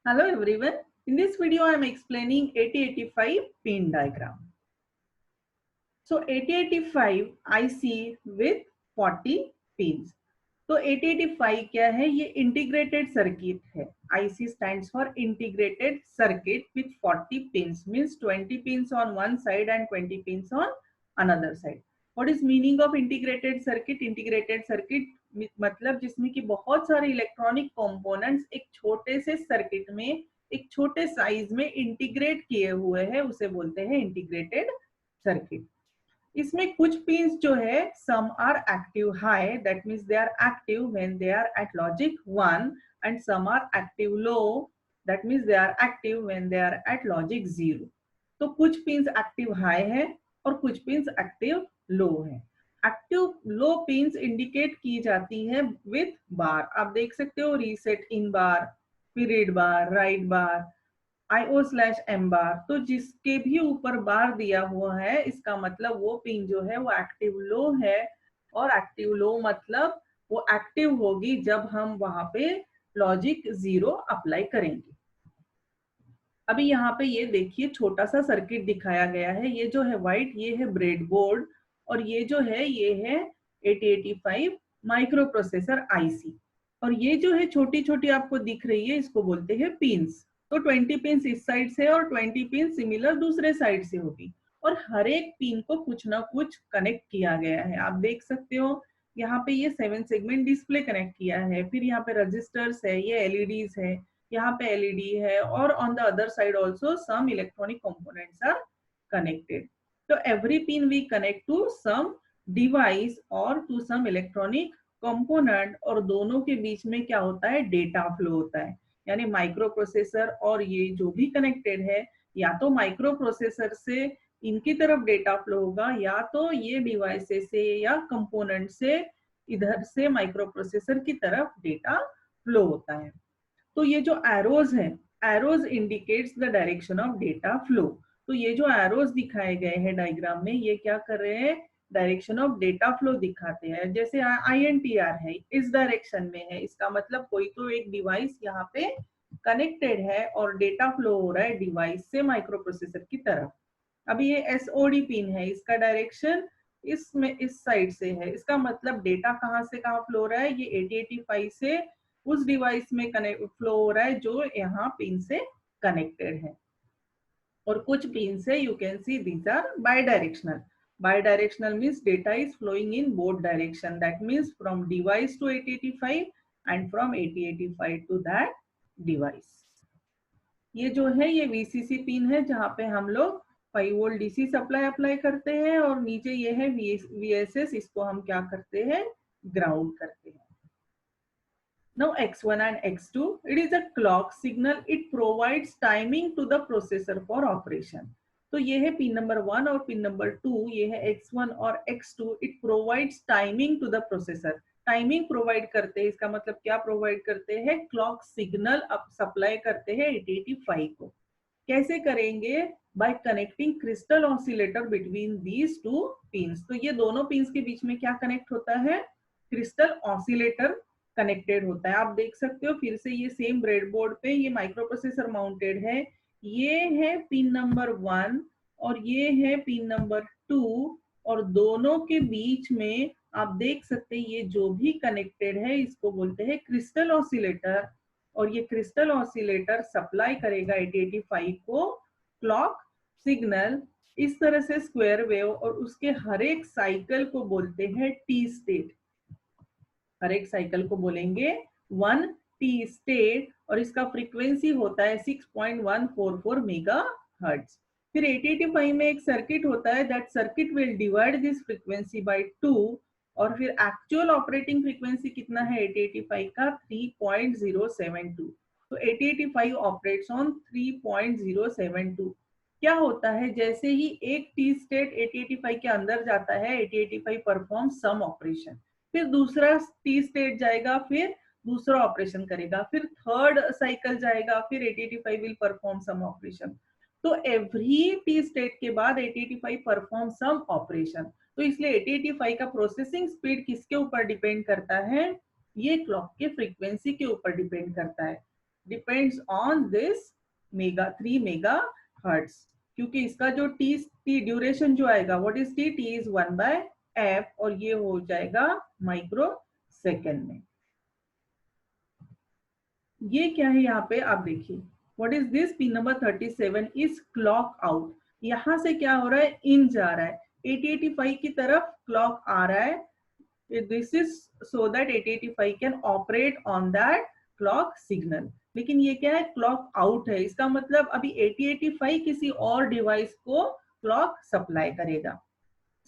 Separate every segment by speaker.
Speaker 1: Hello everyone. In this video I am explaining 8085 pin diagram. So 8085 IC with 40 pins. तो 8085 क्या है? ये integrated circuit है. IC stands for integrated circuit with 40 pins, means 20 pins on one side and 20 pins on another side. What is meaning of integrated circuit? Integrated circuit मतलब जिसमें कि बहुत सारे इलेक्ट्रॉनिक कंपोनेंट्स एक छोटे से सर्किट में एक छोटे साइज में इंटीग्रेट किए हुए हैं, उसे बोलते हैं इंटीग्रेटेड सर्किट. इसमें कुछ पिंस जो है some are active high, that means they are active when they are at logic 1 and some are active low, that means they are active when they are at logic 0. तो कुछ pins active high है और कुछ pins active low है. Active low pins indicate की जाती है with बार. आप देख सकते हो रीसेट इन बार, पीरियड बार, राइट बार, IO/M बार. तो जिसके भी ऊपर बार दिया हुआ है इसका मतलब वो पिन जो है वो एक्टिव लो है. और एक्टिव लो मतलब वो एक्टिव होगी जब हम वहां पे लॉजिक 0 अप्लाई करेंगे. अभी यहाँ पे ये देखिए छोटा सा सर्किट दिखाया गया है. ये जो है व्हाइट, ये है ब्रेडबोर्ड, और ये जो है ये है 8085 माइक्रो प्रोसेसर IC. और ये जो है छोटी छोटी आपको दिख रही है इसको बोलते हैं पिंस. तो 20 पिंस इस साइड से और 20 पिन सिमिलर दूसरे साइड से होगी. और हर एक पिन को कुछ ना कुछ कनेक्ट किया गया है. आप देख सकते हो यहाँ पे ये 7 सेगमेंट डिस्प्ले कनेक्ट किया है. फिर यहाँ पे रजिस्टर्स है, ये LEDs है, यहाँ पे LED है, और on the other side also some electronic components are connected. So every pin we connect to some device or to some electronic component, और दोनों के बीच में क्या होता है? डेटा फ्लो होता है. यानी माइक्रो प्रोसेसर और ये जो भी कनेक्टेड है, या तो माइक्रो प्रोसेसर से इनकी तरफ डेटा फ्लो होगा, या तो ये डिवाइसेस से या कंपोनेंट से इधर से माइक्रो प्रोसेसर की तरफ डेटा फ्लो होता है. तो ये जो एरोज है, arrows indicates the direction of data flow. तो ये जो एरोज दिखाए गए हैं डायग्राम में, ये क्या कर रहे हैं? डायरेक्शन ऑफ डेटा फ्लो दिखाते हैं. जैसे INTR है, इस डायरेक्शन में है, इसका मतलब कोई तो एक डिवाइस यहाँ पे कनेक्टेड है और डेटा फ्लो हो रहा है डिवाइस से माइक्रो प्रोसेसर की तरफ. अभी ये SOD पिन है, इसका डायरेक्शन इसमें इस साइड से है. इसका मतलब डेटा कहाँ से कहाँ फ्लो हो रहा है? ये 8085 से उस डिवाइस में कनेक्ट फ्लो हो रहा है जो यहाँ पिन से कनेक्टेड है. और कुछ पिन से you can see these are bidirectional. Bidirectional means data is flowing in both direction. That means from device to 8085 and from 8085 to that device. ये जो है ये VCC पिन है जहाँ पे हम लोग 5 वोल्ट DC सप्लाई अप्लाई करते हैं, और नीचे ये है VSS, इसको हम क्या करते हैं? ग्राउंड करते हैं. Now X1 and X2, it is a clock signal. It provides timing to the processor for operation. तो ये है पिन नंबर 1 और पिन नंबर 2, ये है X1 और X2. It provides timing to the processor. Timing provide करते हैं, इसका मतलब क्या प्रोवाइड करते हैं? क्लॉक सिग्नल अब सप्लाई करते हैं 8085 को. कैसे करेंगे? Bye connecting crystal oscillator between these two pins. तो ये दोनों पिंस के बीच में क्या कनेक्ट होता है? क्रिस्टल ऑसिलेटर कनेक्टेड होता है. आप देख सकते हो फिर से ये सेम ब्रेडबोर्ड पे ये माइक्रो प्रोसेसर माउंटेड है. ये है पिन नंबर 1 और ये है पिन नंबर 2, और दोनों के बीच में आप देख सकते हैं ये जो भी कनेक्टेड है इसको बोलते हैं क्रिस्टल ऑसिलेटर. और ये क्रिस्टल ऑसिलेटर सप्लाई करेगा 8085 को क्लॉक सिग्नल इस तरह से स्क्वायर वेव, और उसके हर एक साइकिल को बोलते हैं टी स्टेट. हर एक साइकिल को बोलेंगे 1 टी स्टेट, और इसका फ्रीक्वेंसी होता है 6.144 मेगाहर्ट्ज. फिर 8085 में एक सर्किट होता है, that circuit will divide this frequency by 2, और फिर एक्चुअल ऑपरेटिंग फ्रीक्वेंसी कितना है 8085 का? 3.072. तो 8085 ऑपरेट्स ऑन 3.072. क्या होता है? जैसे ही एक टी स्टेट 8085 के अंदर जाता है 8085 परफॉर्म सम ऑपरेशन, फिर दूसरा टी स्टेट जाएगा, फिर दूसरा ऑपरेशन करेगा, फिर थर्ड साइकिल जाएगा, फिर 8085 विल परफॉर्म सम ऑपरेशन. तो एवरी टी स्टेट के बाद 8085 परफॉर्म सम ऑपरेशन. तो इसलिए 8085 का प्रोसेसिंग स्पीड किसके ऊपर डिपेंड करता है? ये क्लॉक के फ्रीक्वेंसी के ऊपर डिपेंड करता है. Depends on this 3 mega hertz, क्योंकि इसका जो टी ड्यूरेशन जो आएगा, what is T is 1/f और ये हो जाएगा माइक्रो सेकेंड में। ये क्या है यहाँ पे आप देखिए, what is this, pin number 37 is clock out. यहाँ से क्या हो रहा है, इन जा रहा है, 8085 की तरफ क्लॉक आ रहा है। This is so that 8085 can operate on that clock signal. लेकिन ये क्या है, क्लॉक आउट है, इसका मतलब अभी 8085 किसी और डिवाइस को क्लॉक सप्लाई करेगा।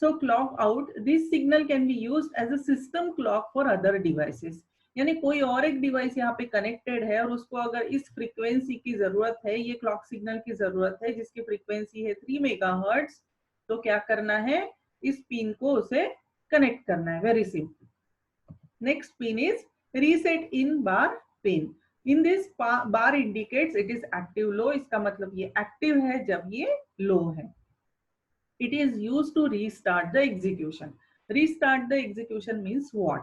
Speaker 1: So clock out, this signal can be used as a system clock for other devices. यानी कोई और एक डिवाइस यहाँ पे कनेक्टेड है और उसको अगर इस फ्रीक्वेंसी की जरूरत है, ये क्लॉक सिग्नल की जरूरत है जिसकी फ्रीक्वेंसी है 3 मेगाहर्ट्ज, तो क्या करना है, इस पिन को उसे कनेक्ट करना है, very simple. Next pin is reset in bar pin. In this bar indicates it is active लो, इसका मतलब ये एक्टिव है जब ये लो है। It is used to restart the execution. Restart the execution means what?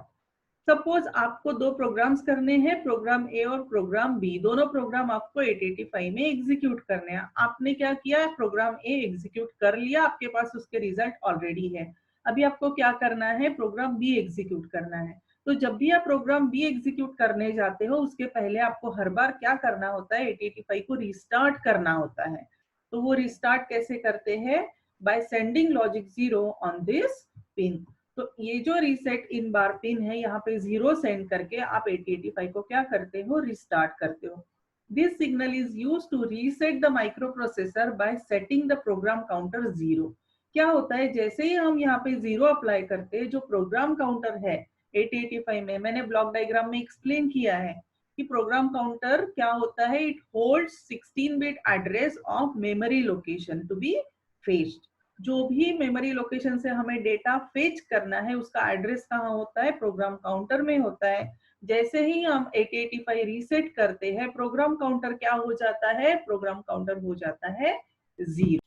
Speaker 1: Suppose आपको दो प्रोग्राम्स करने हैं, प्रोग्राम ए और प्रोग्राम बी, दोनों प्रोग्राम आपको 8085 में एग्जीक्यूट करने हैं। आपने क्या किया, प्रोग्राम ए एग्जीक्यूट कर लिया, आपके पास उसके रिजल्ट ऑलरेडी है। अभी आपको क्या करना है, प्रोग्राम बी एग्जीक्यूट करना है। तो जब भी आप प्रोग्राम बी एग्जीक्यूट करने जाते हो, उसके पहले आपको हर बार क्या करना होता है, 8085 को रिस्टार्ट करना होता है। तो वो रिस्टार्ट कैसे करते हैं, by sending logic 0 on this pin. तो ये जो रीसेट इन बार पिन है, यहाँ पे 0 सेंड करके आप 8085 को क्या करते हो, रिस्टार्ट करते हो। This signal is used to reset the microprocessor by setting the program counter 0। क्या होता है, जैसे ही हम यहाँ पे 0 अप्लाई करते हैं, जो प्रोग्राम काउंटर है 8085 में, मैंने ब्लॉक डायग्राम में एक्सप्लेन किया है कि प्रोग्राम काउंटर क्या होता है, it holds 16 bit address of memory location to be fetched. जो भी मेमोरी लोकेशन से हमें डेटा फेच करना है, उसका एड्रेस कहाँ होता है, प्रोग्राम काउंटर में होता है। जैसे ही हम 8085 रीसेट करते हैं, प्रोग्राम काउंटर क्या हो जाता है, प्रोग्राम काउंटर हो जाता है 0।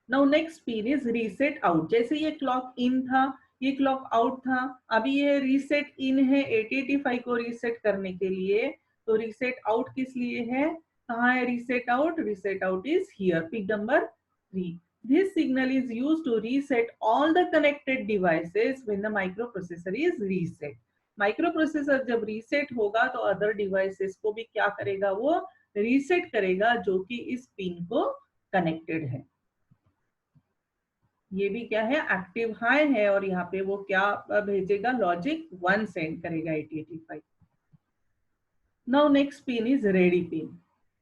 Speaker 1: Now next pin is reset out. जैसे ये क्लॉक इन था, ये क्लॉक आउट था, अभी ये रीसेट इन है 8085 को रीसेट करने के लिए। तो रीसेट आउट किस लिए है, कहाँ है reset out, reset out is here, pin number 3। This signal is used to reset all the connected devices when the microprocessor is reset. Microprocessor जब reset होगा तो other devices को भी क्या करेगा, वो reset करेगा जो कि इस पिन को connected है। ये भी क्या है, एक्टिव हाई है और यहाँ पे वो क्या भेजेगा, लॉजिक 1 सेंड करेगा 8085। Now next pin is ready pin.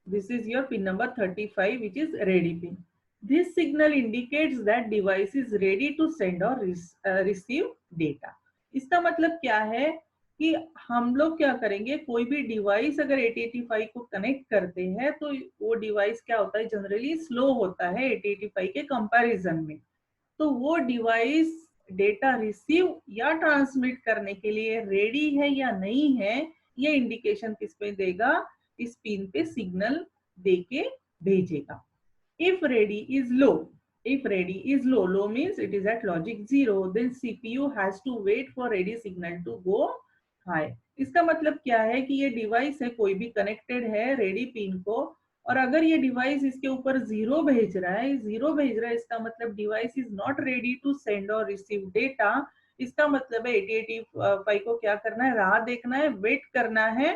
Speaker 1: This is your pin number 35, which is ready pin. This signal indicates that device is ready to send or receive data. इसका मतलब क्या है कि हम लोग क्या करेंगे, कोई भी डिवाइस अगर 8085 को कनेक्ट करते हैं तो वो डिवाइस क्या होता है, जनरली स्लो होता है 8085 के कंपैरिजन में। तो वो डिवाइस डेटा रिसीव या ट्रांसमिट करने के लिए रेडी है या नहीं है, ये इंडिकेशन किस पे देगा, इस पिन पे सिग्नल देके भेजेगा। If ready is low, if ready is low, low means it is at logic 0, then CPU has to wait for ready signal to go high. इसका मतलब क्या है कि ये डिवाइस है, कोई भी कनेक्टेड है रेडी पिन को, और अगर ये डिवाइस इसके ऊपर 0 भेज रहा है, 0 भेज रहा है, इसका मतलब device is not ready to send और रिसीव डेटा। इसका मतलब है 8085 को क्या करना है, राह देखना है, वेट करना है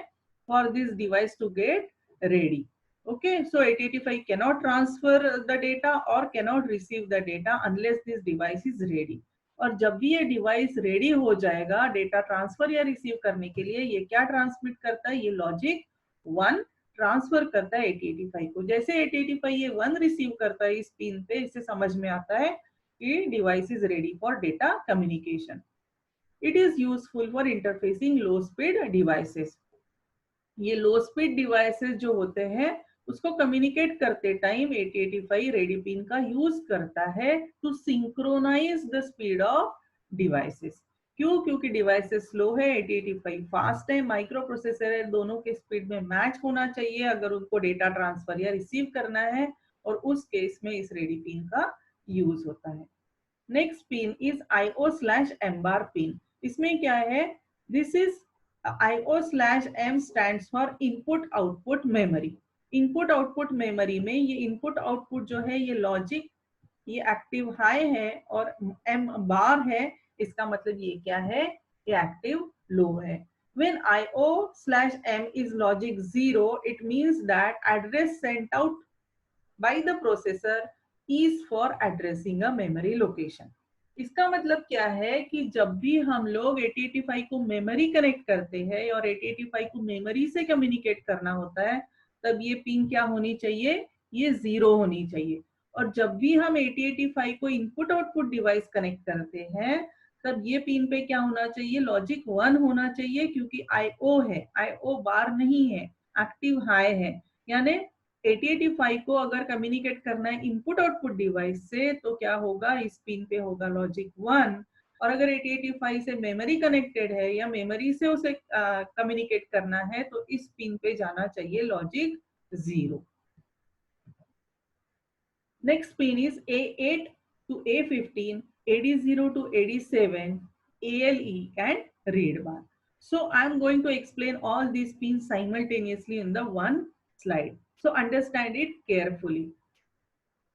Speaker 1: for this device to get ready. Okay, so 8085 cannot transfer the data or cannot receive the data unless this device is ready. और जब भी ये डिवाइस रेडी हो जाएगा डेटा ट्रांसफर या रिसीव करने के लिए, ये क्या ट्रांसमिट करता है, ये लॉजिक 1 ट्रांसफर करता है 8085 को। जैसे 8085 ये 1 रिसीव करता है इस पिन पे, इससे समझ में आता है कि device is ready for data communication. It is useful for interfacing low speed devices. ये लो स्पीड डिवाइसेस जो होते हैं उसको कम्युनिकेट करते टाइम 8085 रेडी पिन का यूज करता है to synchronize the speed of devices. क्यों, क्योंकि डिवाइसेस स्लो है, 8085 फास्ट है, माइक्रो प्रोसेसर है, दोनों के स्पीड में मैच होना चाहिए अगर उनको डेटा ट्रांसफर या रिसीव करना है, और उस केस में इस रेडी पिन का यूज होता है। Next pin is IO/M bar pin. इसमें क्या है, this is IO/M stands for input output memory. Input output memory में ये इनपुट आउटपुट जो है ये लॉजिक, ये एक्टिव हाई है और M बार है, इसका मतलब ये क्या है, ये एक्टिव लो है। When IO/M is logic 0, it means that address sent out by the processor is for addressing a memory location। इसका मतलब क्या है कि जब भी हम लोग 8085 को मेमोरी कनेक्ट करते हैं और 8085 को मेमोरी से कम्युनिकेट करना होता है, तब ये पिन क्या होनी चाहिए, ये 0 होनी चाहिए। और जब भी हम 8085 को इनपुट आउटपुट डिवाइस कनेक्ट करते हैं, तब ये पिन पे क्या होना चाहिए, लॉजिक 1 होना चाहिए, क्योंकि IO है, IO बार नहीं है, एक्टिव हाई है। यानी 8085 को अगर कम्युनिकेट करना है इनपुट आउटपुट डिवाइस से, तो क्या होगा, इस पिन पे होगा लॉजिक 1। और अगर 8085 से मेमोरी कनेक्टेड है या मेमोरी से उसे कम्युनिकेट करना है, तो इस पिन पे जाना चाहिए logic 0। Next pin is A8 to A15, AD0 to AD7, ALE and read bar. So I am going to explain all these pins simultaneously in the one slide. So understand it carefully.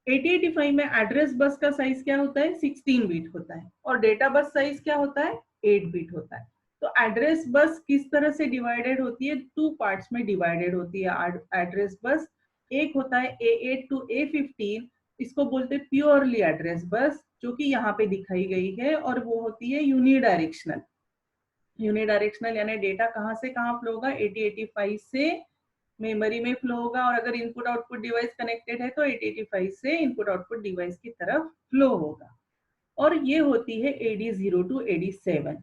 Speaker 1: 8085 में address bus का size क्या होता है, 16 bit होता है, और data bus size क्या होता है, 8 बिट होता है। तो एड्रेस बस किस तरह से डिवाइडेड होती है, 2 पार्ट्स में डिवाइडेड होती है एड्रेस बस। एक होता है A8 to A15, इसको बोलते हैं प्योरली एड्रेस बस, जो कि यहाँ पे दिखाई गई है, और वो होती है यूनिडायरेक्शनल। यूनिडायरेक्शनल यानी डेटा कहाँ से कहाँ फ्लो होगा, 8085 से मेमोरी में फ्लो होगा, और अगर इनपुट आउटपुट डिवाइस कनेक्टेड है तो 8085 से इनपुट आउटपुट डिवाइस की तरफ फ्लो होगा। और ये होती है AD0 to AD7।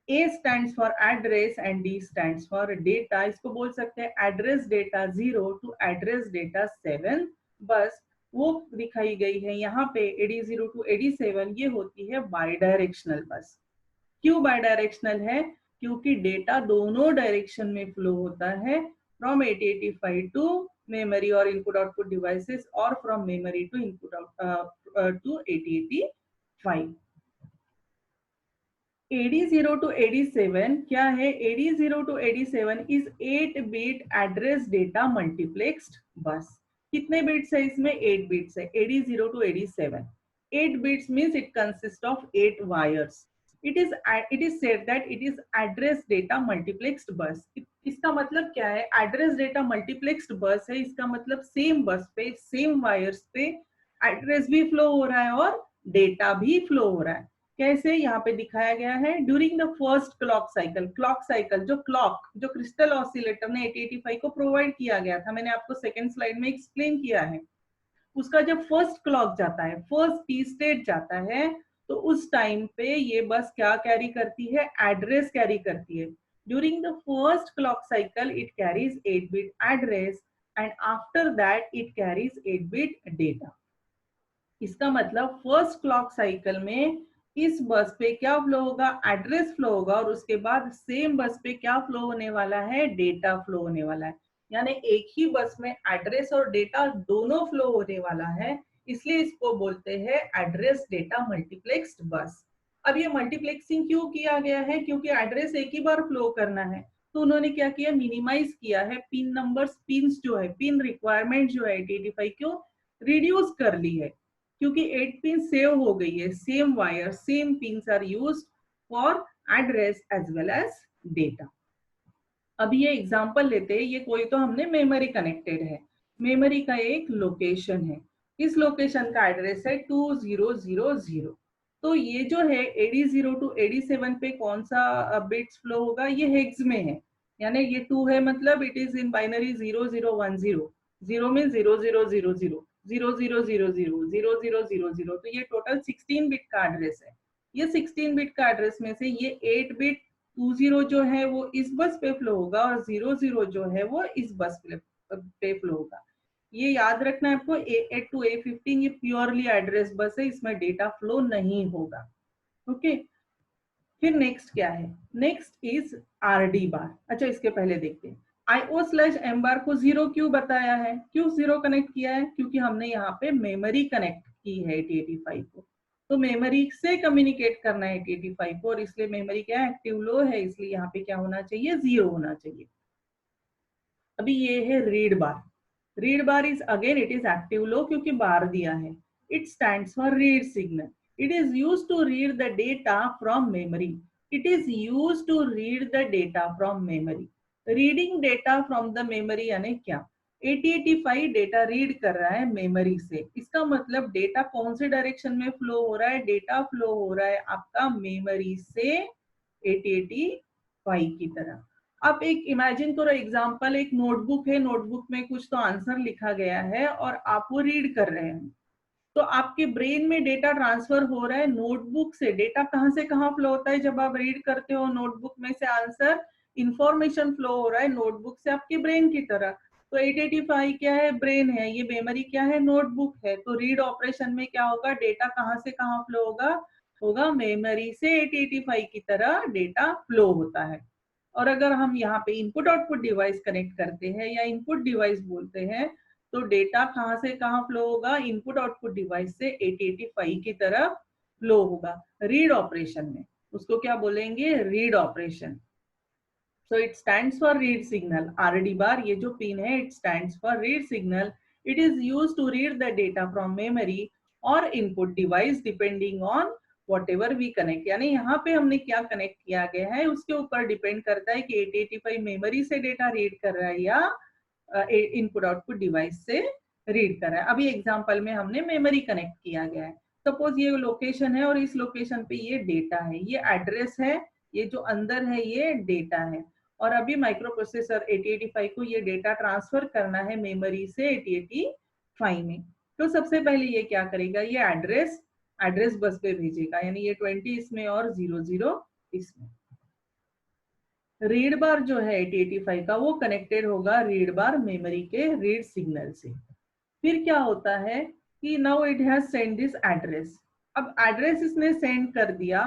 Speaker 1: A stands for address and D stands for data। इसको बोल सकते हैं address data 0 to address data 7। बस वो दिखाई गई है यहाँ पे AD0 to AD7, ये होती है बाई डायरेक्शनल बस। क्यों बाई डायरेक्शनल है, क्योंकि डेटा दोनों डायरेक्शन में फ्लो होता है, from 8085 to memory or input output devices, or from memory to input to 8085। AD0 to AD7 क्या है, AD0 to AD7 is 8 bit address data multiplexed bus। कितने बिट्स है इसमें, 8 बिट्स है AD0 to AD7। 8 bits means it consists of 8 wires। it is said that it is address data multiplexed bus। इसका मतलब क्या है, एड्रेस डेटा मल्टीप्लेक्स्ड बस है, इसका मतलब सेम बस पे सेम वायर्स पे एड्रेस भी फ्लो हो रहा है और डेटा भी फ्लो हो रहा है। कैसे, यहाँ पे दिखाया गया है, during the first clock cycle जो क्रिस्टल ऑसिलेटर ने 8085 को प्रोवाइड किया गया था, मैंने आपको सेकेंड स्लाइड में एक्सप्लेन किया है, उसका जब फर्स्ट क्लॉक जाता है, फर्स्ट टी स्टेट जाता है, तो उस टाइम पे ये बस क्या कैरी करती है, एड्रेस कैरी करती है। During the first clock cycle it carries 8 bit address, and after that it carries 8 bit data. इसका मतलब फर्स्ट क्लॉक साइकिल में इस बस पे क्या फ्लो होगा, एड्रेस फ्लो होगा, और उसके बाद सेम बस पे क्या फ्लो होने वाला है, डेटा फ्लो होने वाला है। यानी एक ही बस में एड्रेस और डेटा दोनों फ्लो होने वाला है, इसलिए इसको बोलते हैं एड्रेस डेटा मल्टीप्लेक्स्ड बस। अब ये मल्टीप्लेक्सिंग क्यों किया गया है, क्योंकि एड्रेस एक ही बार फ्लो करना है, तो उन्होंने क्या किया, मिनिमाइज किया है, पिन नंबर्स, पिन्स जो है, पिन रिक्वायरमेंट जो है 8085 को रिड्यूस कर ली है, क्योंकि 8 पिन सेव हो गई है, same wire same pins are used for address as well as data. अब ये एग्जांपल लेते हैं, ये कोई तो हमने मेमोरी कनेक्टेड है, मेमोरी का एक लोकेशन है, इस लोकेशन का एड्रेस है 2000। तो ये जो है AD0 to AD7 पे कौन सा बिट्स फ्लो होगा, ये हेक्स में है, यानी ये 2 है, मतलब इट इज इन बाइनरी 0010। 0 में 0000, 0000, तो ये टोटल 16 बिट का एड्रेस है। ये 16 बिट का एड्रेस में से ये 8 बिट 20 जो है वो इस बस पे फ्लो होगा, और 00 जो है वो इस बस पे फ्लो होगा। ये याद रखना है आपको, A8 to A15 ये प्योरली एड्रेस बस है, इसमें डेटा फ्लो नहीं होगा। ओके, फिर नेक्स्ट क्या है, नेक्स्ट इज RD बार। अच्छा, इसके पहले देखते हैं IO/M बार को 0 क्यों बताया है, क्यों 0 कनेक्ट किया है, क्योंकि हमने यहाँ पे मेमोरी कनेक्ट की है 8085 को। तो मेमोरी से कम्युनिकेट करना है 8085 को, और इसलिए मेमोरी क्या है, एक्टिव लो है, इसलिए यहाँ पे क्या होना चाहिए, 0 होना चाहिए। अभी ये है read bar. Read bar is again it is active low क्योंकि बार दिया है। It stands for read signal. It is use to read the data from memory. It is use to read the data from memory. Reading data from the memory यानी क्या, 8085 data read कर रहा है memory से। इसका मतलब data कौन से डायरेक्शन में फ्लो हो रहा है, डेटा फ्लो हो रहा है आपका मेमोरी से 8085 की तरह। आप एक इमेजिन करो, एग्जांपल एक नोटबुक है, नोटबुक में कुछ तो आंसर लिखा गया है और आप वो रीड कर रहे हैं, तो आपके ब्रेन में डेटा ट्रांसफर हो रहा है नोटबुक से। डेटा कहां से कहां फ्लो होता है जब आप रीड करते हो नोटबुक में से आंसर, इंफॉर्मेशन फ्लो हो रहा है नोटबुक से आपके ब्रेन की तरह। तो 885 क्या है, ब्रेन है, ये मेमोरी क्या है, नोटबुक है। तो रीड ऑपरेशन में क्या होगा, डेटा कहां से कहां फ्लो होगा, होगा मेमोरी से 885 की तरह डेटा फ्लो होता है। और अगर हम यहाँ पे इनपुट आउटपुट डिवाइस कनेक्ट करते हैं या इनपुट डिवाइस बोलते हैं, तो डेटा कहां से कहां फ्लो होगा, इनपुट आउटपुट डिवाइस से 8085 की तरफ फ्लो होगा रीड ऑपरेशन में। उसको क्या बोलेंगे, read operation. So it stands for read signal. RD bar ये जो पिन है, it stands for read signal. It is use to read the data from memory और input device depending on whatever we connect. यानी यहाँ पे हमने क्या connect किया गया है उसके ऊपर डिपेंड करता है कि 8085 मेमोरी से डेटा रीड कर रहा है या इनपुट आउटपुट डिवाइस से रीड कर रहा है। अभी एग्जांपल में हमने मेमोरी कनेक्ट किया गया है। सपोज ये लोकेशन है और इस लोकेशन पे ये डेटा है, ये एड्रेस है, ये जो अंदर है ये डेटा है। और अभी माइक्रो प्रोसेसर 8085 को ये डेटा ट्रांसफर करना है मेमोरी से 8085 में। तो सबसे पहले ये क्या करेगा, ये एड्रेस बस पे भेजेगा, यानी ये 20 इसमें और 00 इसमें। रीड बार जो है 8085 का वो कनेक्टेड होगा रीड बार मेमोरी के रीड सिग्नल से। फिर क्या होता है कि now it has send this address. अब एड्रेस इसने सेंड कर दिया।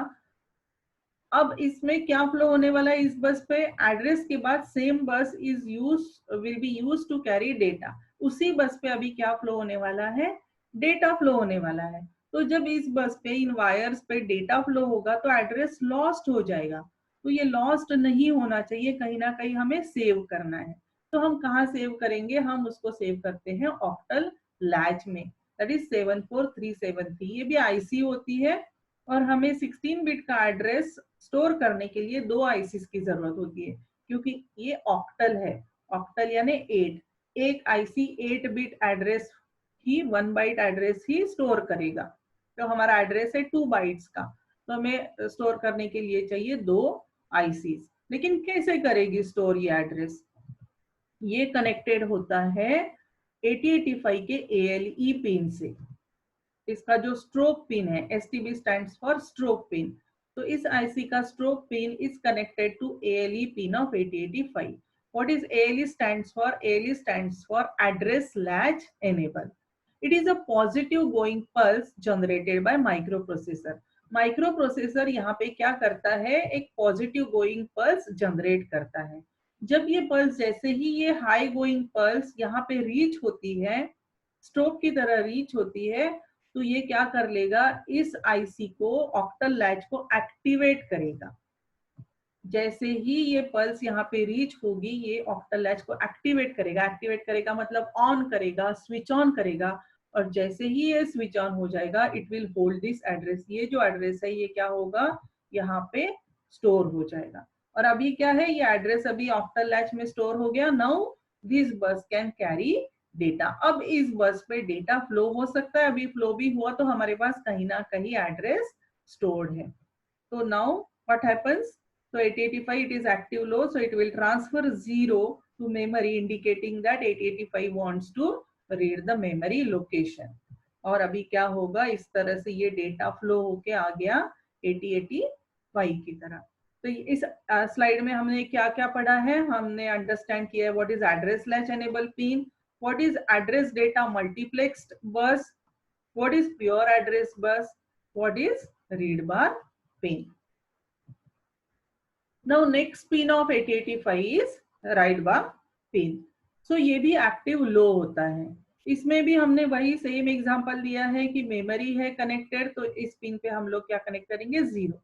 Speaker 1: अब इसमें क्या फ्लो होने वाला है इस बस पे, एड्रेस के बाद same bus is use will be use to carry data. उसी बस पे अभी क्या फ्लो होने वाला है, डेटा फ्लो होने वाला है। तो जब इस बस पे इन वायर्स पे डेटा फ्लो होगा तो एड्रेस लॉस्ट हो जाएगा। तो ये लॉस्ट नहीं होना चाहिए, कहीं ना कहीं हमें सेव करना है। तो हम कहाँ सेव करेंगे, हम उसको सेव करते हैं ऑक्टल लैच में, दैट इज 74373। ये भी आईसी होती है और हमें 16 बिट का एड्रेस स्टोर करने के लिए 2 आईसीस की जरूरत होती है, क्योंकि ये ऑक्टल है। ऑक्टल यानी 8, एक आईसी 8 बिट एड्रेस ही 1 बाइट एड्रेस ही स्टोर करेगा। तो हमारा एड्रेस है 2 बाइट्स का, तो हमें स्टोर करने के लिए चाहिए 2 आईसीस। लेकिन कैसे करेगी स्टोर ये एड्रेस, ये कनेक्टेड होता है 8085 के ALE पिन से। इसका जो स्ट्रोक पिन है, STB stands for stroke pin, तो इस आईसी का stroke pin is connected to ALE pin of 8085। What is ALE stands for? ALE stands for address latch enable. It is a positive going pulse generated by microprocessor. Microprocessor यहाँ पे क्या करता है, एक positive going pulse generate करता है। जब ये पल्स, जैसे ही ये हाई गोइंग पल्स यहाँ पे रीच होती है, स्ट्रोक की तरह रीच होती है, तो ये क्या कर लेगा, इस आईसी को, ऑक्टल लैच को एक्टिवेट करेगा। जैसे ही ये पल्स यहाँ पे रीच होगी, ये ऑक्टल लैच को एक्टिवेट करेगा। एक्टिवेट करेगा मतलब ऑन करेगा, स्विच ऑन करेगा। और जैसे ही ये स्विच ऑन हो जाएगा, it will hold this address. ये जो एड्रेस है ये क्या होगा, यहाँ पे स्टोर हो जाएगा। और अभी क्या है, ये एड्रेस अभी ऑक्टल लैच में स्टोर हो गया। नाउ दिस बस कैन कैरी डेटा। अब इस बस पे डेटा फ्लो हो सकता है, अभी फ्लो भी हुआ तो हमारे पास कहीं ना कहीं एड्रेस स्टोर्ड है। तो now what happens, so 885 it is active low, so it will transfer 0 to memory indicating that 885 wants to read the memory location। और अभी क्या होगा, इस तरह से ये डेटा फ्लो होके आ गया 8085 की तरह। तो इस स्लाइड में हमने क्या क्या पढ़ा है, हमने अंडरस्टैंड किया है what is address latch enable pin, what is address data multiplexed bus, what is pure address bus, what is read bar pin. Now next pin of 8085 is write bar pin. So ये भी active low होता है। इसमें भी हमने वही same example दिया है कि मेमोरी है कनेक्टेड, तो इस पिन पे हम लोग क्या कनेक्ट करेंगे, 0।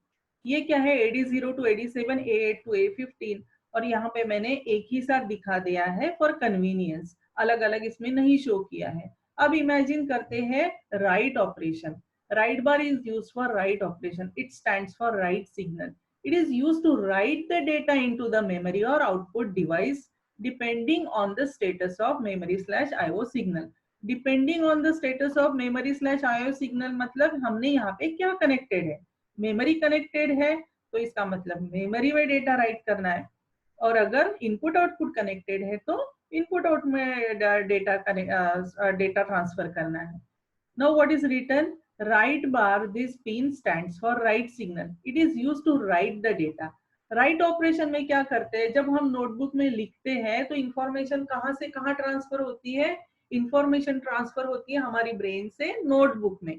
Speaker 1: ये क्या है, AD0 to AD7, A8 to A15, और यहाँ पे मैंने एक ही साथ दिखा दिया है फॉर कन्वीनियंस, अलग अलग इसमें नहीं शो किया है। अब इमेजिन करते हैं write operation. Right bar is used for write operation, it stands for write signal. It is used to write the data into the memory or output device depending on the status of memory/IO signal. Depending on the status of memory/IO signal मतलब हमने यहाँ पे क्या connected है, memory connected है, तो इसका मतलब मेमोरी में डेटा राइट करना है। और अगर इनपुट आउटपुट कनेक्टेड है तो इनपुट आउट में डेटा ट्रांसफर करना है। Now what is written? Right bar, this pin stands for write signal. It is used to write the data. Write operation में क्या करते हैं, जब हम नोटबुक में लिखते हैं तो इंफॉर्मेशन कहाँ से कहाँ ट्रांसफर होती है, इंफॉर्मेशन ट्रांसफर होती है हमारी ब्रेन से नोटबुक में।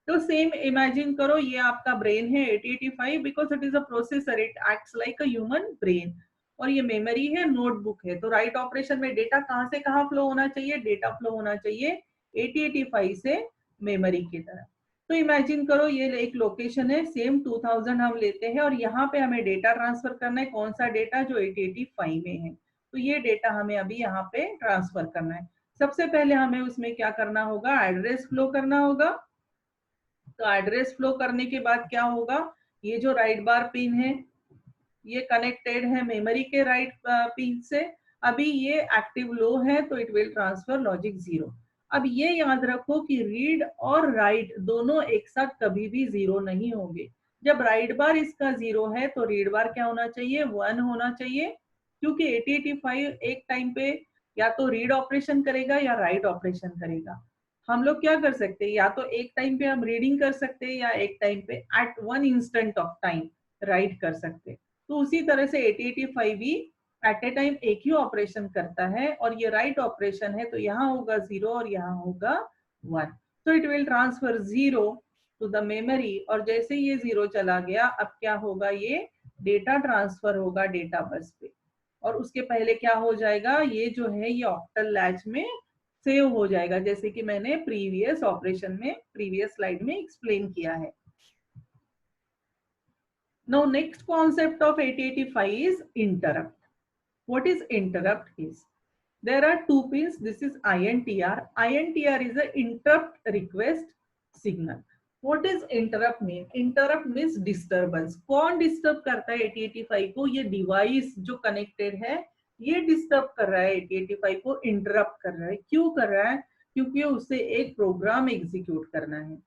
Speaker 1: तो सेम इमेजिन करो, ये आपका ब्रेन है 8085, because it is a processor, it acts like a human brain, और ये मेमोरी है, नोटबुक है। तो राइट ऑपरेशन में डेटा कहाँ से कहाँ फ्लो होना चाहिए, डेटा फ्लो होना चाहिए 8085 से मेमोरी की तरह। तो इमेजिन करो ये एक लोकेशन है, सेम 2000 हम लेते हैं और यहाँ पे हमें डेटा ट्रांसफर करना है। कौन सा डेटा, जो 8085 में है, तो ये डेटा हमें अभी यहाँ पे ट्रांसफर करना है। सबसे पहले हमें उसमें क्या करना होगा, एड्रेस फ्लो करना होगा। तो एड्रेस फ्लो करने के बाद क्या होगा, ये जो राइट बार पिन है ये कनेक्टेड है मेमोरी के राइट पिन से। अभी ये एक्टिव लो है तो इट विल ट्रांसफर लॉजिक 0। अब ये याद रखो कि रीड और राइट दोनों एक साथ कभी भी 0 नहीं होंगे। जब राइट बार इसका 0 है तो रीड बार क्या होना चाहिए, 1 होना चाहिए, क्योंकि 8085 एक टाइम पे या तो रीड ऑपरेशन करेगा या राइट ऑपरेशन करेगा। हम लोग क्या कर सकते हैं, या तो एक टाइम पे हम रीडिंग कर सकते हैं या एक टाइम पे at one instant of time write कर सकते हैं। तो उसी तरह से 8085 भी एट ए टाइम एक ही ऑपरेशन करता है, और ये राइट ऑपरेशन है तो यहाँ होगा 0 और यहाँ होगा 1। तो it will transfer 0 to the memory, और जैसे ये 0 चला गया अब क्या होगा, ये डेटा ट्रांसफर होगा डेटा बस पे, और उसके पहले क्या हो जाएगा, ये जो है ये ऑक्टल लैच में सेव हो जाएगा, जैसे कि मैंने प्रीवियस ऑपरेशन में प्रीवियस स्लाइड में एक्सप्लेन किया है। Now next concept of 8085 is interrupt. What is interrupt is, there are two pins, this is INTR. INTR is a interrupt request signal. What is interrupt mean? Interrupt means disturbance. कौन disturb करता है 8085 को, ये device जो connected है ये disturb कर रहा है 8085 को, interrupt कर रहा है। क्यों कर रहा है, क्योंकि उसे एक प्रोग्राम एग्जीक्यूट करना है।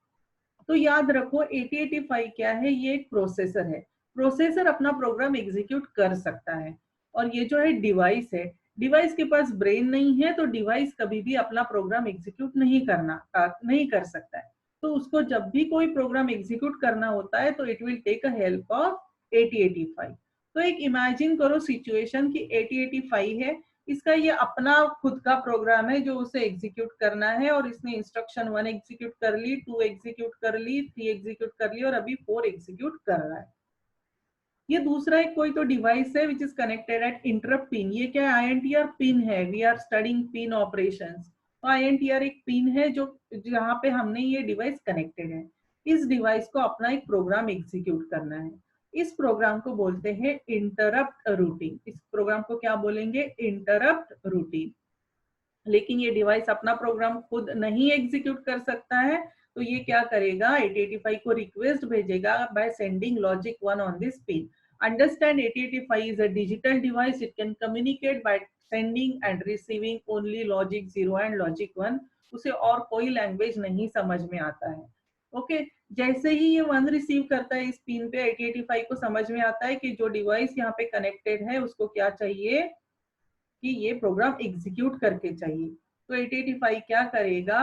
Speaker 1: तो याद रखो 8085 क्या है, ये एक प्रोसेसर है। प्रोसेसर अपना प्रोग्राम एग्जीक्यूट कर सकता है, और ये जो है डिवाइस है, डिवाइस के पास ब्रेन नहीं है तो डिवाइस कभी भी अपना प्रोग्राम एग्जीक्यूट नहीं कर सकता है। तो उसको जब भी कोई प्रोग्राम एग्जीक्यूट करना होता है तो it will take a help of 8085। तो एक इमेजिन करो सिचुएशन कि 8085 है, इसका ये अपना खुद का प्रोग्राम है जो उसे एग्जीक्यूट करना है, और इसने इंस्ट्रक्शन 1 एग्जीक्यूट कर ली, 2 एग्जीक्यूट कर ली, 3 एग्जीक्यूट कर ली, और अभी 4 एग्जीक्यूट कर रहा है। ये दूसरा एक कोई तो डिवाइस है which is connected at interrupt pin. ये क्या है, INTR पिन है, we are studying pin operations. तो INTR एक पिन है जो जहाँ पे हमने ये डिवाइस कनेक्टेड है। इस डिवाइस को अपना एक प्रोग्राम एग्जीक्यूट करना है। इस प्रोग्राम को बोलते हैं इंटरप्ट रूटीन। इस प्रोग्राम को क्या बोलेंगे, इंटरप्ट रूटीन। लेकिन ये डिवाइस अपना प्रोग्राम खुद नहीं एग्जीक्यूट कर सकता है, तो ये क्या करेगा, 8085 को रिक्वेस्ट भेजेगा bye sending logic 1 on this pin. Understand 8085 is a digital device, it can communicate by sending and receiving only logic 0 and logic 1। उसे और कोई लैंग्वेज नहीं समझ में आता है। ओके जैसे ही ये 1 रिसीव करता है इस पिन पे, 8085 को समझ में आता है कि जो डिवाइस यहाँ पे कनेक्टेड है उसको क्या चाहिए कि ये प्रोग्राम एग्जीक्यूट करके चाहिए। तो 8085 क्या करेगा,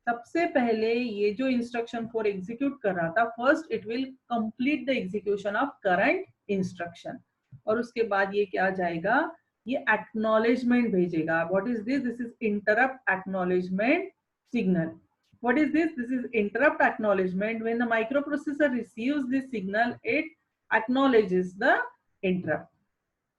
Speaker 1: सबसे पहले ये जो इंस्ट्रक्शन 4 एग्जीक्यूट कर रहा था, first it will complete the execution of current instruction, और उसके बाद ये क्या जाएगा, ये एक्नॉलेजमेंट भेजेगा। What is this, this is interrupt acknowledgement signal. What is this? This is interrupt acknowledgement. When the microprocessor receives this signal, it acknowledges the interrupt.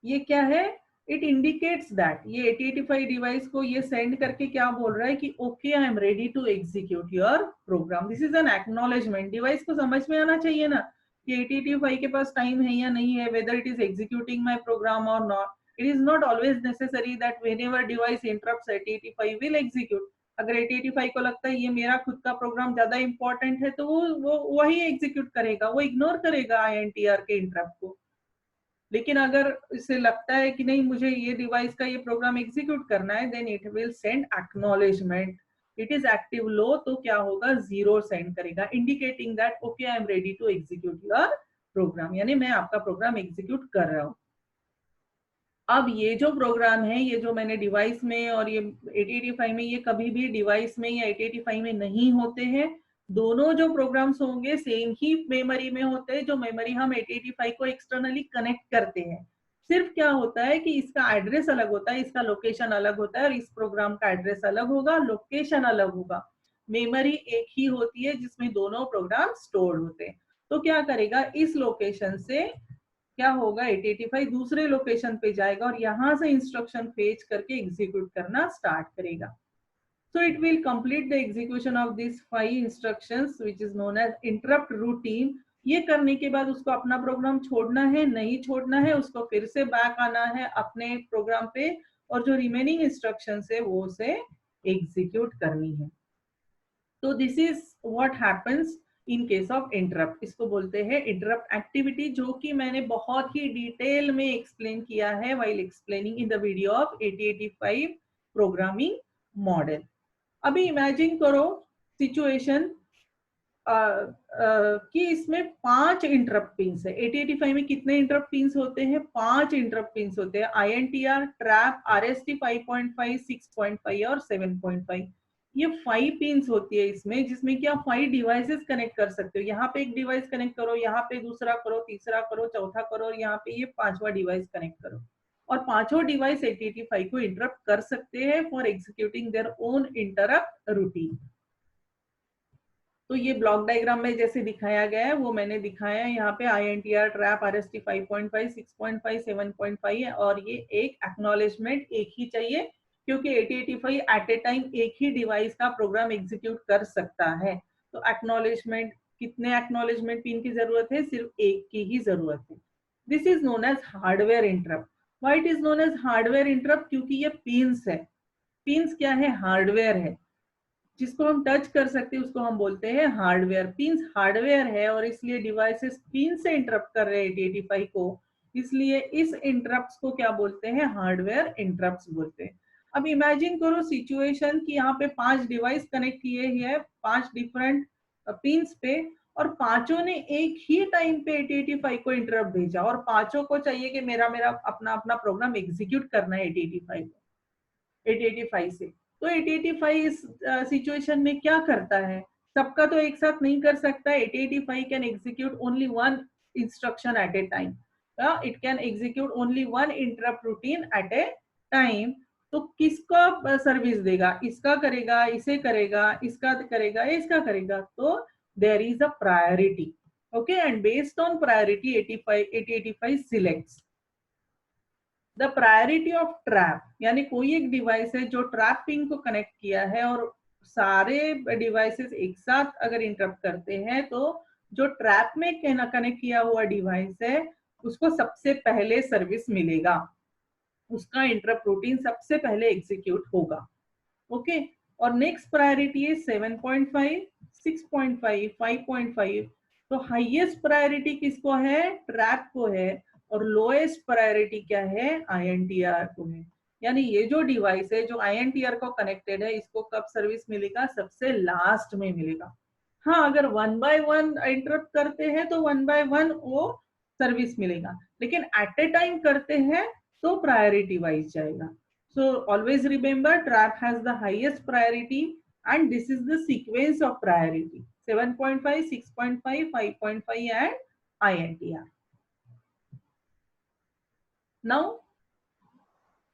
Speaker 1: ये क्या है, इट इंडिकेट्स दैट ये 8085 डिवाइस को ये सेंड करके क्या बोल रहा है कि okay I am ready to execute your program. This is an acknowledgement. Device को समझ में आना चाहिए ना कि 8085 के पास टाइम है या नहीं है, whether it is executing my program और not. It is not always necessary that whenever device interrupts 8085 will execute. अगर 8085 को लगता है ये मेरा खुद का प्रोग्राम ज्यादा इंपॉर्टेंट है तो वो वही एग्जीक्यूट करेगा, वो इग्नोर करेगा INTR के इंटरप्ट को। लेकिन अगर इसे लगता है कि नहीं मुझे ये डिवाइस का ये प्रोग्राम एग्जीक्यूट करना है, then it will send acknowledgement. It is active low तो क्या होगा, 0 सेंड करेगा, indicating that okay I am ready to execute your program, यानी मैं आपका प्रोग्राम एग्जीक्यूट कर रहा हूँ। अब ये जो प्रोग्राम है, ये जो मैंने डिवाइस में और ये 8085 में, ये कभी भी डिवाइस में या 8085 में नहीं होते हैं। दोनों जो प्रोग्राम्स होंगे सेम ही मेमोरी में होते हैं, जो मेमोरी हम 8085 को एक्सटर्नली कनेक्ट करते हैं। सिर्फ क्या होता है कि इसका एड्रेस अलग होता है, इसका लोकेशन अलग होता है, और इस प्रोग्राम का एड्रेस अलग होगा, लोकेशन अलग होगा। मेमोरी एक ही होती है जिसमें दोनों प्रोग्राम स्टोर होते हैं। तो क्या करेगा, इस लोकेशन से क्या होगा, 8085 दूसरे लोकेशन पे जाएगा और यहां से इंस्ट्रक्शन फेच करके एग्जीक्यूट करना स्टार्ट करेगा। So it will complete the execution of these 5 instructions which is known as interrupt routine। ये करने के बाद उसको अपना प्रोग्राम छोड़ना है, नहीं छोड़ना है, उसको फिर से बैक आना है अपने प्रोग्राम पे और जो रिमेनिंग इंस्ट्रक्शंस है वो उसे एग्जीक्यूट करनी है। तो this is what happens in case of interrupt. इसको बोलते हैं इंटरप्ट एक्टिविटी, जो कि मैंने बहुत ही डिटेल में एक्सप्लेन किया है while explaining in the video of 8085 programming model. अभी इमेजिन करो सिचुएशन कि इसमें 5 इंटरप्ट पिंस है। 8085 में कितने इंटरप्ट पिंस होते हैं, 5 इंटरप्ट पिंस होते हैं, INTR, ट्रैप, RST 5.5, 6.5 और 7.5। ये 5 पिंस होती है इसमें, जिसमें कि आप 5 डिवाइसेस कनेक्ट कर सकते हो। यहाँ पे एक डिवाइस कनेक्ट करो, यहाँ पे दूसरा करो, तीसरा करो, चौथा करो, और यहाँ पे ये 5वां डिवाइस कनेक्ट करो। और पांचों डिवाइस 8085 को इंटरप्ट कर सकते हैं for executing their own interrupt routine. तो ये ब्लॉक डायग्राम में जैसे दिखाया गया है वो मैंने दिखाया है। यहाँ पे INTR, ट्रैप, RST 5.5, 6.5, 7.5 है, और ये एक एक्नॉलेजमेंट एक ही चाहिए क्योंकि 8085 एट ए टाइम एक ही डिवाइस का प्रोग्राम एग्जीक्यूट कर सकता है। तो एक्नॉलेजमेंट, कितने एक्नॉलेजमेंट पिन की जरूरत है, सिर्फ एक की ही जरूरत है। This is known as hardware interrupt. Why it is known as hardware interrupt, क्योंकि ये पिंस है। पिंस क्या है, हार्डवेयर है, जिसको हम टच कर सकते हैं उसको हम बोलते हैं हार्डवेयर। पिंस हार्डवेयर है और इसलिए डिवाइसेस पिन से इंटरप्ट कर रहे हैं 8085 को, इसलिए इस इंटरप्ट्स को क्या बोलते हैं, हार्डवेयर इंटरप्ट्स बोलते हैं। अब इमेजिन करो सिचुएशन कि यहाँ पे 5 डिवाइस कनेक्ट किए हैं 5 डिफरेंट पिंस पे, और पांचों ने एक ही टाइम पे 8085 को इंटरप्ट भेजा, और पांचों को चाहिए कि मेरा अपना अपना प्रोग्राम एग्जीक्यूट करना है 8085 से। तो 8085 इस सिचुएशन में क्या करता है, सबका तो एक साथ नहीं कर सकता। 8085 can execute only one instruction at a time. It can execute only one interrupt routine at a time. तो किसका सर्विस देगा, इसका करेगा, इसे करेगा, इसका करेगा, इसका करेगा। तो there is a priority, okay, and based on priority 8085 selects the priority of trap. यानी कोई एक डिवाइस है जो ट्रैप पिन को कनेक्ट किया है और सारे डिवाइसेस एक साथ अगर इंटरप्ट करते हैं तो जो ट्रैप में कनेक्ट किया हुआ डिवाइस है उसको सबसे पहले सर्विस मिलेगा, उसका इंटरप्ट रूटीन सबसे पहले एग्जीक्यूट होगा। ओके, और नेक्स्ट प्रायोरिटी है 7.5, 6.5, 5.5। तो हाईएस्ट प्रायोरिटी किसको है, ट्रैप को है, और लोएस्ट प्रायोरिटी क्या है, INTR को है। यानी ये जो डिवाइस है जो INTR को कनेक्टेड है, इसको कब सर्विस मिलेगा, सबसे लास्ट में मिलेगा। हाँ, अगर 1 by 1 इंटरप्ट करते हैं तो 1 by 1 वो सर्विस मिलेगा, लेकिन एट ए टाइम करते हैं तो प्रायोरिटी वाइज जाएगा। So always remember trap has the highest priority and this is the sequence of priority 7.5, 6.5, 5.5 and INTR. Now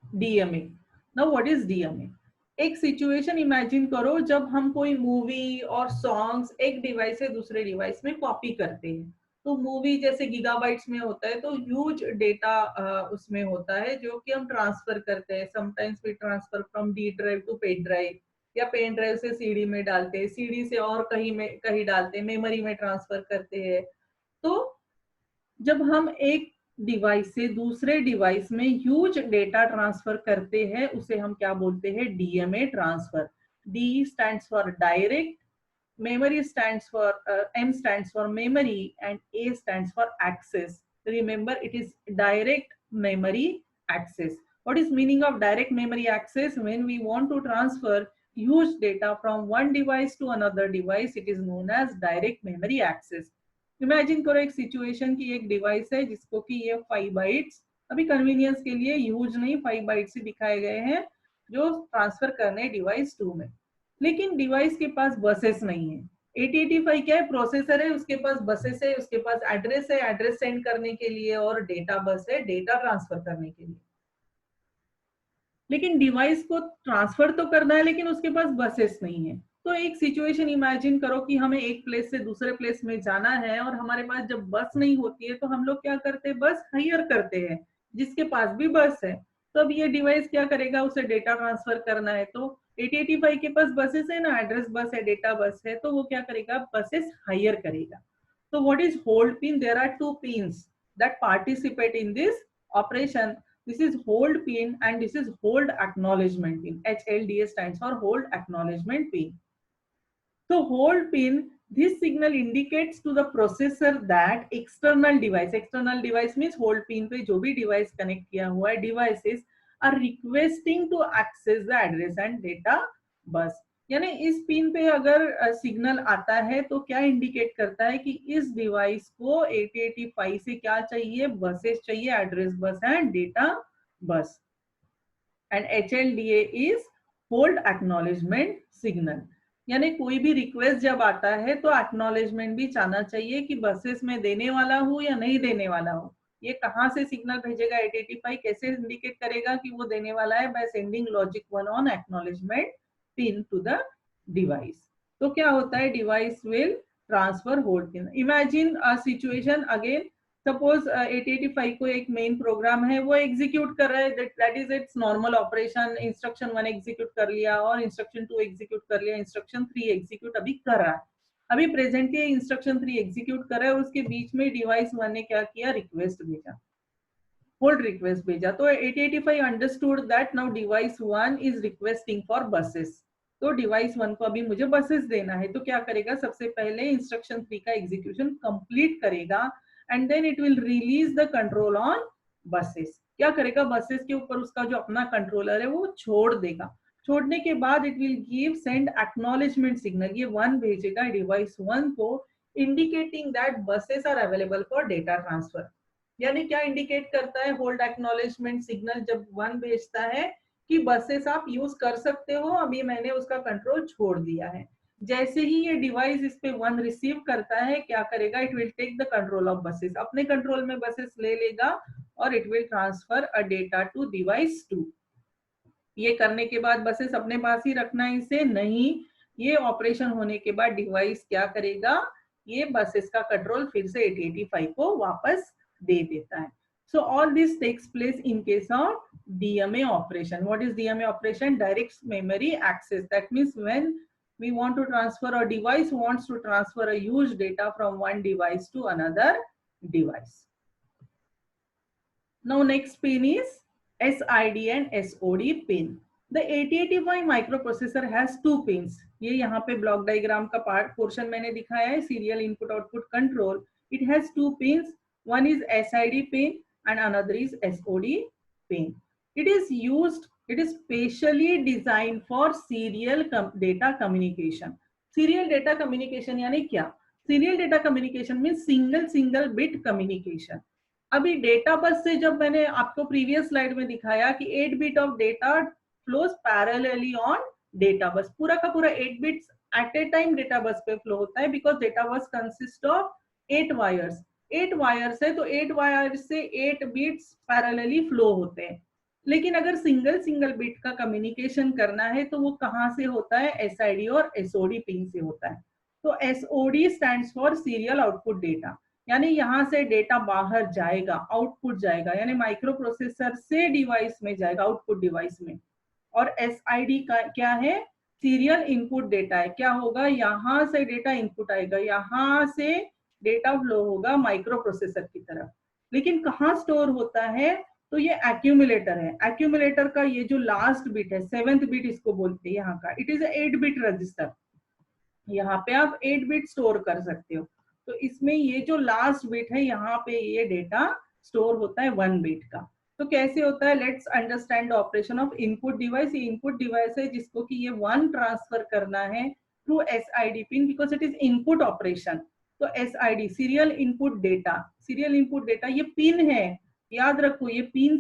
Speaker 1: DMA. Now what is DMA? एक सिचुएशन इमेजिन करो जब हम कोई मूवी और सॉन्ग्स एक डिवाइस से दूसरे डिवाइस में कॉपी करते हैं। तो मूवी जैसे गीगाबाइट्स में होता है, तो ह्यूज डेटा उसमें होता है जो कि हम ट्रांसफर करते हैं। Sometimes we transfer from D drive to pen drive, या पेन ड्राइव से सीडी में डालते हैं, सीडी से और कहीं डालते हैं, मेमोरी में ट्रांसफर करते हैं। तो जब हम एक डिवाइस से दूसरे डिवाइस में ह्यूज डेटा ट्रांसफर करते हैं, उसे हम क्या बोलते हैं? DMA transfer. D stands for direct, memory stands for M stands for memory, and A stands for access. Remember, it is direct memory access. What is meaning of direct memory access? When we want to transfer huge data from one device to another device, it is known as direct memory access. Imagine करो एक situation की एक device है जिसको कि ये 5 bytes, अभी convenience के लिए यूज नहीं, 5 बाइट्स ही दिखाए गए हैं जो ट्रांसफर करने डिवाइस 2 में। लेकिन डिवाइस के पास बसेस नहीं है। 8085 क्या है? प्रोसेसर है, उसके पास बसेस है, उसके पास एड्रेस है, एड्रेस सेंड करने के लिए, और डेटा बस है, डेटा ट्रांसफर करने के लिए। लेकिन डिवाइस को ट्रांसफर तो करना है, लेकिन उसके पास बसेस नहीं है। तो एक सिचुएशन इमेजिन करो कि हमें एक प्लेस से दूसरे प्लेस में जाना है, और हमारे पास जब बस नहीं होती है तो हम लोग क्या करते हैं? बस हायर करते हैं, जिसके पास भी बस है। तो अब ये डिवाइस क्या करेगा? उसे डेटा ट्रांसफर करना है, तो 8085 के पास बसेस है ना, एड्रेस बस है, डेटा बस है, तो वो क्या करेगा? बसेस हायर करेगा। तो what is hold pin? There are 2 pins that participate in this operation. This is hold pin and this is hold acknowledgement pin. HLDA stands for hold acknowledgement pin. So hold pin, this signal indicates to the processor that external device means hold pin पे जो भी device connect किया हुआ है, devices are requesting to access the address and data bus. यानी इस pin पे अगर सिग्नल आता है तो क्या इंडिकेट करता है कि इस डिवाइस को 8085 से क्या चाहिए? बसेस चाहिए, address bus and data bus. And HLDA is hold acknowledgement signal. यानी कोई भी रिक्वेस्ट जब आता है तो एक्नॉलेजमेंट भी चाहना चाहिए कि बसेस में देने वाला हूँ या नहीं देने वाला हूँ। ये कहाँ से सिग्नल भेजेगा 8085? कैसे इंडिकेट करेगा कि वो देने वाला है? By sending logic 1 on acknowledgement pin to the device. तो क्या होता है? Device will transfer hold pin. Imagine a situation again, suppose 8085 को एक मेन प्रोग्राम है, वो एग्जीक्यूट कर रहा है, that is it's normal operation. Instruction 1 execute कर लिया, और इंस्ट्रक्शन 2 एग्जीक्यूट कर लिया, इंस्ट्रक्शन 3 एग्जीक्यूट अभी कर रहा है। अभी प्रेजेंटली इंस्ट्रक्शन 3 एग्जीक्यूट कर रहा है, और उसके बीच में डिवाइस 1 ने क्या किया? रिक्वेस्ट भेजा, होल्ड रिक्वेस्ट भेजा। तो 8085 understood that now device 1 is requesting for buses, तो डिवाइस 1 को अभी मुझे बसेस देना है। तो क्या करेगा? सबसे पहले इंस्ट्रक्शन 3 का एग्जीक्यूशन कंप्लीट करेगा, and then it will release the control on buses. क्या करेगा? बसेस के ऊपर उसका जो अपना कंट्रोलर है वो छोड़ देगा। छोड़ने के बाद it will give send acknowledgement signal, ये 1 भेजेगा डिवाइस 1 को, indicating that buses are available for data transfer. यानी क्या इंडिकेट करता है होल्ड एक्नॉलेजमेंट सिग्नल जब 1 भेजता है? कि बसेस आप यूज कर सकते हो, अभी मैंने उसका कंट्रोल छोड़ दिया है। जैसे ही ये डिवाइस इस पे 1 रिसीव करता है, क्या करेगा? It will take the control of buses, अपने कंट्रोल में बसेस ले लेगा, और it will transfer a data to device 2। ये करने के बाद बसेस अपने पास ही रखना है इसे नहीं, ये ऑपरेशन होने के बाद डिवाइस क्या करेगा? ये बसेस का कंट्रोल फिर से 8085 को वापस दे देता है। So all this takes place in case of DMA operation. What is DMA operation? Direct memory access. That means when we want to transfer, a device wants to transfer a huge data from one device to another device. Now next pin is SID and SOD pin. The 8085 microprocessor has 2 pins. ये यहाँ पे block diagram का part portion मैंने दिखाया है, serial input output control. It has 2 pins. One is SID pin and another is SOD pin. It is specially designed for serial data communication. Serial data communication यानी क्या? Serial data communication means single bit communication. अभी data bus से जब मैंने आपको previous slide में दिखाया कि 8 bit of data flows parallelly on data bus, पूरा का पूरा 8 bits at a time data bus पे फ्लो होता है, because data bus consist of 8 wires. 8 wires है तो 8 वायर्स से 8 बिट्स पैरेलली फ्लो होते हैं। लेकिन अगर सिंगल बिट का कम्युनिकेशन करना है तो वो कहाँ से होता है? एसआईडी और एसओडी पिन से होता है। तो SOD stands for serial output data. यानी यहाँ से डेटा बाहर जाएगा, आउटपुट जाएगा, यानी माइक्रो प्रोसेसर से डिवाइस में जाएगा, आउटपुट डिवाइस में। और SID का क्या है, सीरियल इनपुट डेटा है। क्या होगा, यहाँ से डेटा इनपुट आएगा, यहाँ से डेटा फ्लो होगा माइक्रो प्रोसेसर की तरफ। लेकिन कहाँ स्टोर होता है, तो ये एक्यूमुलेटर है। एक्यूमुलेटर का ये जो लास्ट बिट है, 7th बिट इसको बोलते हैं यहाँ का, इट इज 8 बिट रजिस्टर। यहाँ पे आप 8 बिट स्टोर कर सकते हो। तो इसमें ये जो लास्ट बिट है, यहाँ पे ये डेटा स्टोर होता है 1 बिट का। तो कैसे होता है, let's understand the operation of input device. ये इनपुट डिवाइस है जिसको कि ये 1 ट्रांसफर करना है through SID pin, because it is input operation. तो SID serial input data, serial input data ये पिन है, याद रखो ये पिन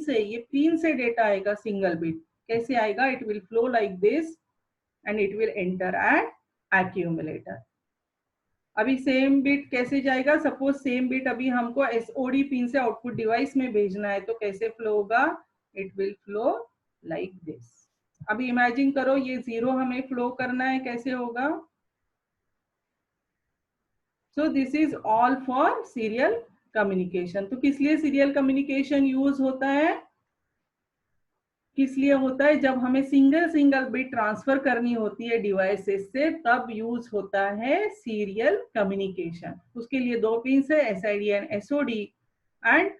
Speaker 1: से डेटा आएगा सिंगल बिट। कैसे आएगा, it will flow like this and it will enter eight accumulator. अभी सेम बिट कैसे जाएगा, सपोज सेम बिट अभी हमको SOD पिन से आउटपुट डिवाइस में भेजना है, तो कैसे फ्लो होगा, it will flow like this. अभी इमेजिन करो ये 0 हमें फ्लो करना है, कैसे होगा। So this is all for serial communication. तो किस लिए सीरियल कम्युनिकेशन यूज होता है, किस लिए होता है, जब हमें सिंगल बिट ट्रांसफर करनी होती है डिवाइसेस से, तब यूज होता है सीरियल कम्युनिकेशन। उसके लिए 2 पिन है, SID and SOD। And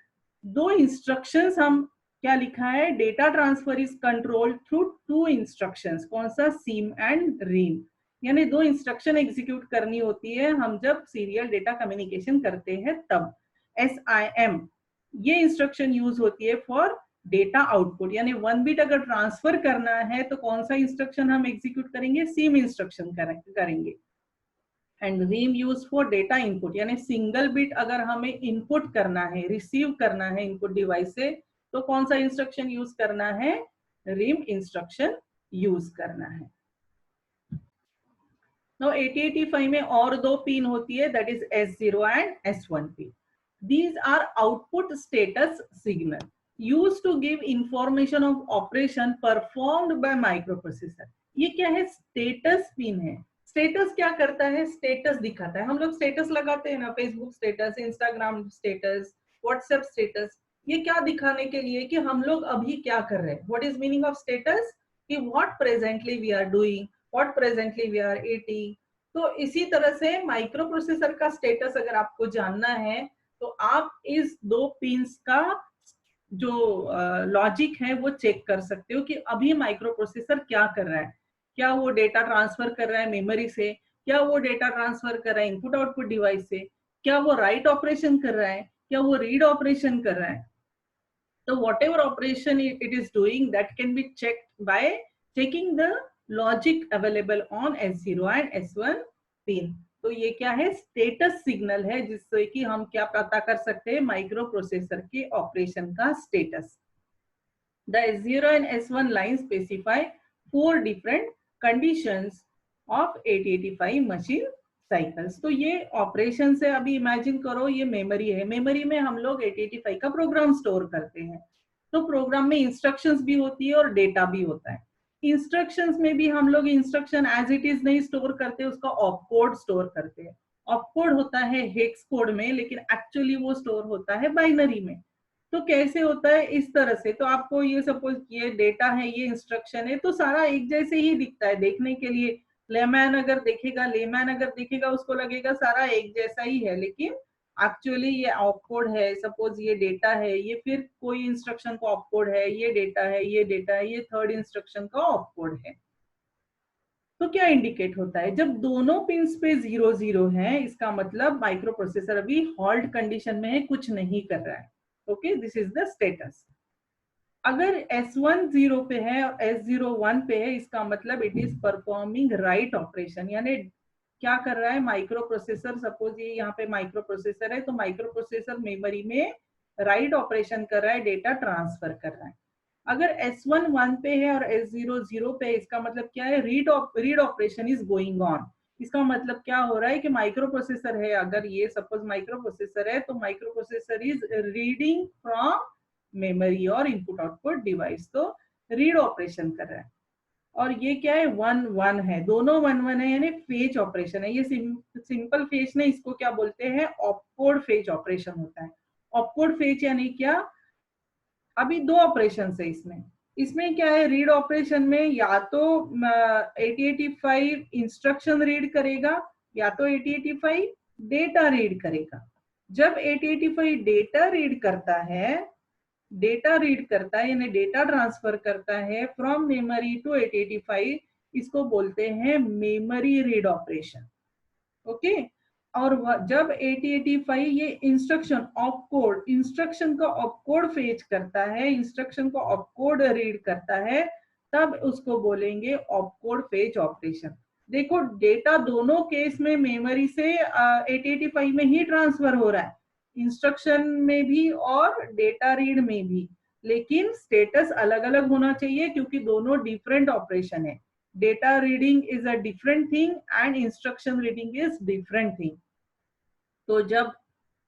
Speaker 1: 2 instructions, हम क्या लिखा है, data transfer is controlled through 2 instructions. कौन सा, सिम एंड रीम, यानी 2 इंस्ट्रक्शन एग्जीक्यूट करनी होती है हम जब सीरियल डेटा कम्युनिकेशन करते हैं तब। SIM ये इंस्ट्रक्शन यूज होती है फॉर डेटा आउटपुट, यानी 1 बिट अगर ट्रांसफर करना है तो कौन सा इंस्ट्रक्शन हम एग्जीक्यूट करेंगे, सिम इंस्ट्रक्शन करेंगे। And RIM use for data input, यानी सिंगल बिट अगर हमें इनपुट करना है, रिसीव करना है इनपुट डिवाइस से, तो कौन सा इंस्ट्रक्शन यूज करना है, रीम इंस्ट्रक्शन यूज करना है। Now 8085 में और 2 पिन होती है, that is S0 and S1 pin. These are output status signal used to give information of operation performed by microprocessor। ये क्या है, स्टेटस पिन है। स्टेटस क्या करता है, स्टेटस दिखाता है। हम लोग स्टेटस लगाते हैं ना, Facebook status, Instagram status, WhatsApp status. ये क्या दिखाने के लिए कि हम लोग अभी क्या कर रहे हैं। What is meaning of status, कि what presently we are doing, what presently we are eating. तो इसी तरह से माइक्रो प्रोसेसर का स्टेटस अगर आपको जानना है, तो आप इस 2 पिंस का जो लॉजिक है वो चेक कर सकते हो कि अभी माइक्रो प्रोसेसर क्या कर रहा है। क्या वो डेटा ट्रांसफर कर रहा है मेमोरी से, क्या वो डेटा ट्रांसफर कर रहा है इनपुट आउटपुट डिवाइस से, क्या वो राइट ऑपरेशन कर रहा है, क्या वो रीड ऑपरेशन कर रहा है। तो whatever operation it is doing, that can be checked by checking the logic available on S0 and S1 pin। तो ये क्या है, स्टेटस सिग्नल है, जिससे कि हम क्या पता कर सकते हैं, माइक्रो प्रोसेसर के ऑपरेशन का status. The S0 and S1 lines specify 4 different conditions of 8085 machine cycles. तो ये ऑपरेशन से अभी इमेजिन करो, ये मेमोरी है, मेमोरी में हम लोग 8085 का प्रोग्राम स्टोर करते हैं। तो प्रोग्राम में इंस्ट्रक्शंस भी होती है और डेटा भी होता है। इंस्ट्रक्शंस में भी हम लोग इंस्ट्रक्शन एज इट इज नहीं स्टोर करते, उसका ऑपकोड स्टोर करते हैं। ऑपकोड होता है हेक्स कोड में, लेकिन एक्चुअली वो स्टोर होता है बाइनरी में। तो कैसे होता है, इस तरह से। तो आपको ये सपोज ये डेटा है, ये इंस्ट्रक्शन है, तो सारा एक जैसे ही दिखता है देखने के लिए। लेमैन अगर देखेगा उसको लगेगा सारा एक जैसा ही है, लेकिन एक्चुअली ये ऑपकोड है। सपोज ये डेटा है, ये फिर कोई इंस्ट्रक्शन का ऑपकोड है, ये डेटा है, ये थर्ड इंस्ट्रक्शन का ऑपकोड है। तो क्या इंडिकेट होता है, जब दोनों पिंस पे 0 है, इसका मतलब माइक्रो प्रोसेसर अभी हॉल्ट कंडीशन में है, कुछ नहीं कर रहा है। Okay, this is the status. अगर S1 0 पे है और S0 1 पे है, इसका मतलब it is performing write operation. यानी क्या कर रहा है माइक्रो प्रोसेसर, सपोज ये यहाँ पे माइक्रो प्रोसेसर है, तो माइक्रो प्रोसेसर मेमोरी में राइट ऑपरेशन कर रहा है, डेटा ट्रांसफर कर रहा है। अगर S1 1 पे है और S0 0 पे है, इसका मतलब क्या है, read operation is going on. इसका मतलब क्या हो रहा है कि माइक्रो प्रोसेसर है, अगर ये सपोज माइक्रो प्रोसेसर है, तो micro processor is reading from memory और इनपुट आउटपुट डिवाइस, तो रीड ऑपरेशन कर रहा है। और ये क्या है 1 1 है, दोनों 1 1 है, यानी फेच ऑपरेशन है। ये सिंपल फेच नहीं, इसको क्या बोलते हैं, ऑपकोड फेच ऑपरेशन होता है। ऑपकोड फेच यानी क्या, अभी दो ऑपरेशन है इसमें। इसमें क्या है, रीड ऑपरेशन में या तो 8085 इंस्ट्रक्शन रीड करेगा या तो 8085 डेटा रीड करेगा। जब 8085 डेटा रीड करता है यानी डेटा ट्रांसफर करता है फ्रॉम मेमोरी टू 8085, इसको बोलते हैं मेमोरी रीड ऑपरेशन। ओके। और जब 8085 ये इंस्ट्रक्शन का ऑपकोड फेच करता है, इंस्ट्रक्शन को ऑपकोड रीड करता है, तब उसको बोलेंगे ऑपकोड फेच ऑपरेशन। देखो डेटा दोनों केस में मेमोरी से 8085 में ही ट्रांसफर हो रहा है, इंस्ट्रक्शन में भी और डेटा रीड में भी, लेकिन स्टेटस अलग अलग होना चाहिए क्योंकि दोनों डिफरेंट ऑपरेशन है। data reading is a different thing and instruction reading is different thing। तो जब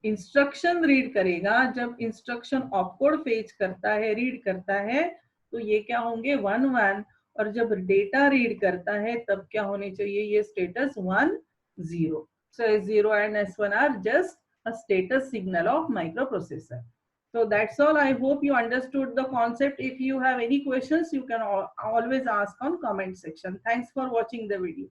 Speaker 1: इंस्ट्रक्शन रीड करेगा, जब इंस्ट्रक्शन ऑपकोड फेच करता है, रीड करता है, तो ये क्या होंगे 1 1, और जब डेटा रीड करता है तब क्या होने चाहिए, ये status 1 0। So S0 and S1 are just a status signal of microprocessor। So that's all. I hope you understood the concept. If you have any questions, you can always ask on comment section. Thanks for watching the video.